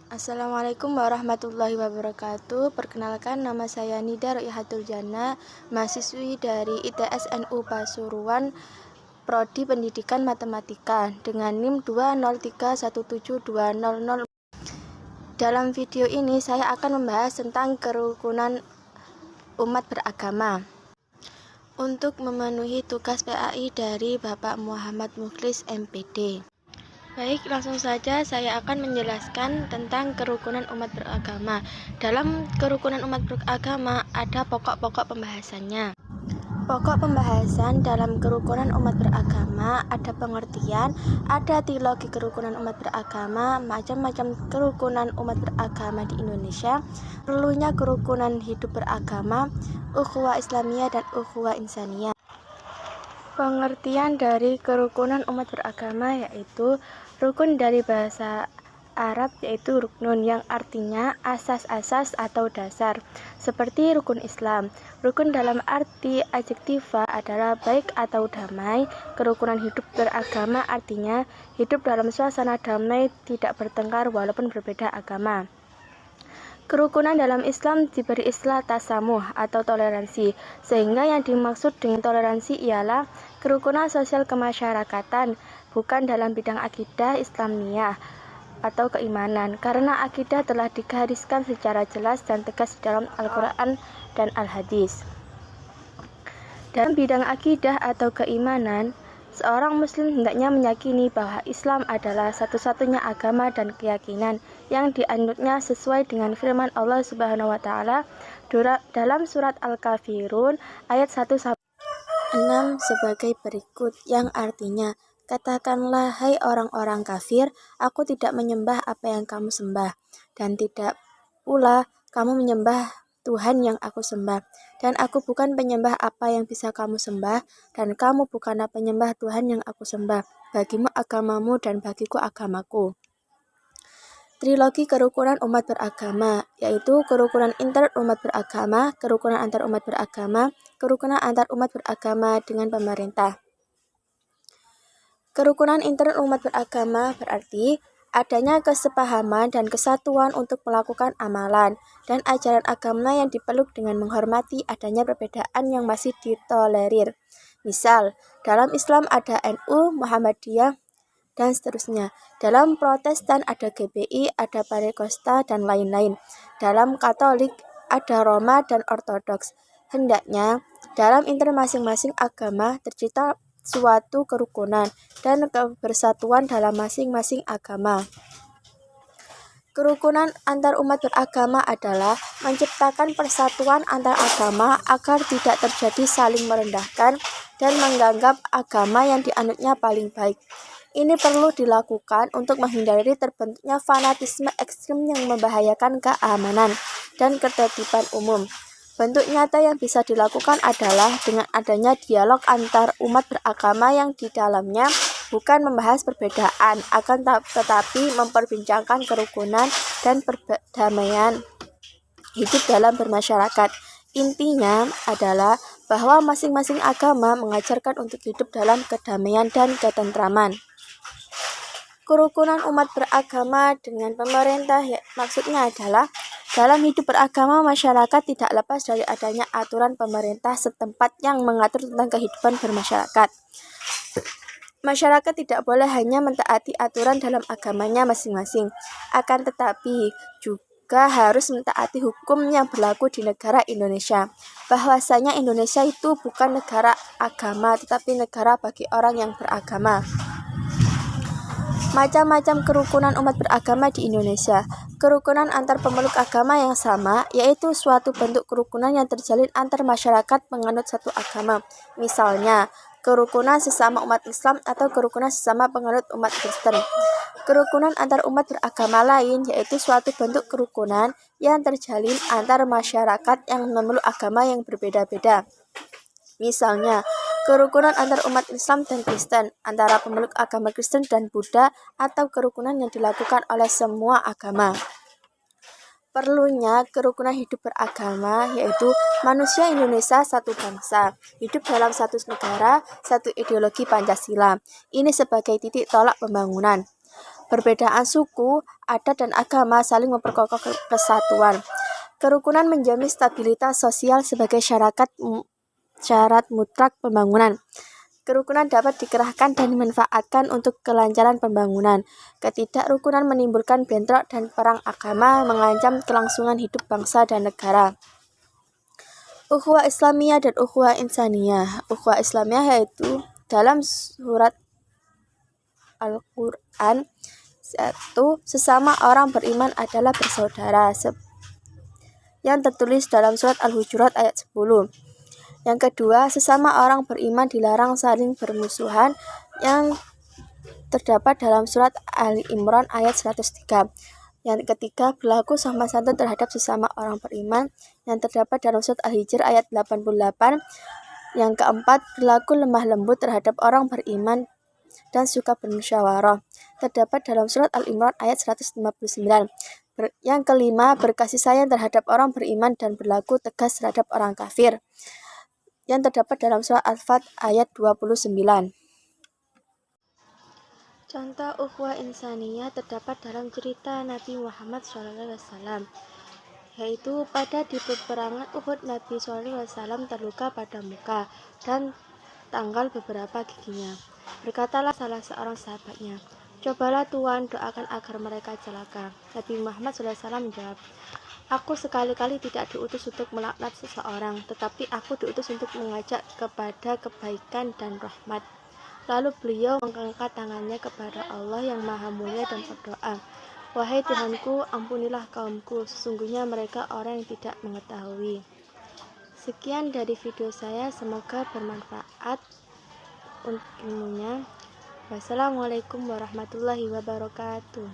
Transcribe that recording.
Assalamualaikum warahmatullahi wabarakatuh. Perkenalkan, nama saya Nida Roihatul Jannah, mahasiswi dari ITS NU Pasuruan, Prodi Pendidikan Matematika dengan NIM 203172000. Dalam video ini saya akan membahas tentang kerukunan umat beragama. Untuk memenuhi tugas PAI dari Bapak Muhammad Mukhlis MPD. Baik, langsung saja saya akan menjelaskan tentang kerukunan umat beragama. Dalam kerukunan umat beragama ada pokok-pokok pembahasannya. Pokok pembahasan dalam kerukunan umat beragama ada pengertian, ada teologi kerukunan umat beragama, macam-macam kerukunan umat beragama di Indonesia, perlunya kerukunan hidup beragama, ukhuwah Islamiyah dan ukhuwah Insaniyah. Pengertian dari kerukunan umat beragama yaitu rukun dari bahasa Arab yaitu ruknun yang artinya asas-asas atau dasar, seperti rukun Islam. Rukun dalam arti adjektiva adalah baik atau damai. Kerukunan hidup beragama artinya hidup dalam suasana damai, tidak bertengkar walaupun berbeda agama. Kerukunan dalam Islam diberi istilah tasamuh atau toleransi, sehingga yang dimaksud dengan toleransi ialah kerukunan sosial kemasyarakatan, bukan dalam bidang akidah Islamiyah atau keimanan, karena akidah telah digariskan secara jelas dan tegas di dalam Al-Quran dan Al-Hadis. Dalam bidang akidah atau keimanan, seorang muslim hendaknya meyakini bahwa Islam adalah satu-satunya agama dan keyakinan yang dianutnya sesuai dengan firman Allah Subhanahu wa taala dalam surat Al-Kafirun ayat 1-6 sebagai berikut, yang artinya, katakanlah hai orang-orang kafir, aku tidak menyembah apa yang kamu sembah, dan tidak pula kamu menyembah Tuhan yang aku sembah, dan aku bukan penyembah apa yang bisa kamu sembah, dan kamu bukanlah penyembah Tuhan yang aku sembah. Bagimu agamamu dan bagiku agamaku. Trilogi kerukunan umat beragama, yaitu kerukunan inter umat beragama, kerukunan antar umat beragama, kerukunan antar umat beragama dengan pemerintah. Kerukunan inter umat beragama berarti adanya kesepahaman dan kesatuan untuk melakukan amalan dan ajaran agama yang dipeluk dengan menghormati adanya perbedaan yang masih ditolerir. Misal, dalam Islam ada NU, Muhammadiyah, dan seterusnya. Dalam Protestan ada GBI, ada Parekosta, dan lain-lain. Dalam Katolik ada Roma dan Ortodoks. Hendaknya dalam inter masing-masing agama tercipta suatu kerukunan dan kebersatuan dalam masing-masing agama. Kerukunan antar umat beragama adalah menciptakan persatuan antar agama agar tidak terjadi saling merendahkan dan menganggap agama yang dianutnya paling baik. Ini perlu dilakukan untuk menghindari terbentuknya fanatisme ekstrim yang membahayakan keamanan dan ketertiban umum. Bentuk nyata yang bisa dilakukan adalah dengan adanya dialog antar umat beragama yang di dalamnya bukan membahas perbedaan, akan tetapi memperbincangkan kerukunan dan perdamaian hidup dalam bermasyarakat. Intinya adalah bahwa masing-masing agama mengajarkan untuk hidup dalam kedamaian dan ketentraman. Kerukunan umat beragama dengan pemerintah maksudnya adalah dalam hidup beragama, masyarakat tidak lepas dari adanya aturan pemerintah setempat yang mengatur tentang kehidupan bermasyarakat. Masyarakat tidak boleh hanya mentaati aturan dalam agamanya masing-masing, akan tetapi juga harus mentaati hukum yang berlaku di negara Indonesia. Bahwasanya Indonesia itu bukan negara agama, tetapi negara bagi orang yang beragama. Macam-macam kerukunan umat beragama di Indonesia. Kerukunan antar pemeluk agama yang sama, yaitu suatu bentuk kerukunan yang terjalin antar masyarakat penganut satu agama. Misalnya, kerukunan sesama umat Islam atau kerukunan sesama penganut umat Kristen. Kerukunan antar umat beragama lain, yaitu suatu bentuk kerukunan yang terjalin antar masyarakat yang memeluk agama yang berbeda-beda. Misalnya, kerukunan antar umat Islam dan Kristen, antara pemeluk agama Kristen dan Buddha, atau kerukunan yang dilakukan oleh semua agama. Perlunya kerukunan hidup beragama, yaitu manusia Indonesia satu bangsa, hidup dalam satu negara, satu ideologi Pancasila. Ini sebagai titik tolak pembangunan. Perbedaan suku, adat, dan agama saling memperkokoh kesatuan. Kerukunan menjamin stabilitas sosial sebagai syarat mutlak pembangunan. Kerukunan dapat dikerahkan dan dimanfaatkan untuk kelancaran pembangunan. Ketidakrukunan menimbulkan bentrok dan perang agama, mengancam kelangsungan hidup bangsa dan negara. Ukhuwah Islamiyah dan Ukhuwah Insaniyah. Ukhuwah Islamiyah yaitu dalam surat Al-Quran 1. Sesama orang beriman adalah bersaudara, yang tertulis dalam surat Al-Hujurat ayat 10. Yang kedua, sesama orang beriman dilarang saling bermusuhan, yang terdapat dalam surat Ali Imran ayat 103. Yang ketiga, berlaku sopan santun terhadap sesama orang beriman, yang terdapat dalam surat Al-Hijr ayat 88. Yang keempat, berlaku lemah lembut terhadap orang beriman dan suka bermusyawarah, terdapat dalam surat Al-Imran ayat 159. Yang kelima, berkasih sayang terhadap orang beriman dan berlaku tegas terhadap orang kafir, yang terdapat dalam surat Al-Fat ayat 29. Contoh ukhuwah insaniyah terdapat dalam cerita Nabi Muhammad SAW, yaitu pada di peperangan Uhud Nabi SAW terluka pada muka dan tanggal beberapa giginya. Berkatalah salah seorang sahabatnya, "Cobalah Tuhan doakan agar mereka celaka." Nabi Muhammad SAW menjawab, "Aku sekali-kali tidak diutus untuk melaknat seseorang, tetapi aku diutus untuk mengajak kepada kebaikan dan rahmat." Lalu beliau mengangkat tangannya kepada Allah yang Maha Mulia dan berdoa, "Wahai Tuhanku, ampunilah kaumku, sesungguhnya mereka orang yang tidak mengetahui." Sekian dari video saya, semoga bermanfaat untuk ilmunya. Wassalamualaikum warahmatullahi wabarakatuh.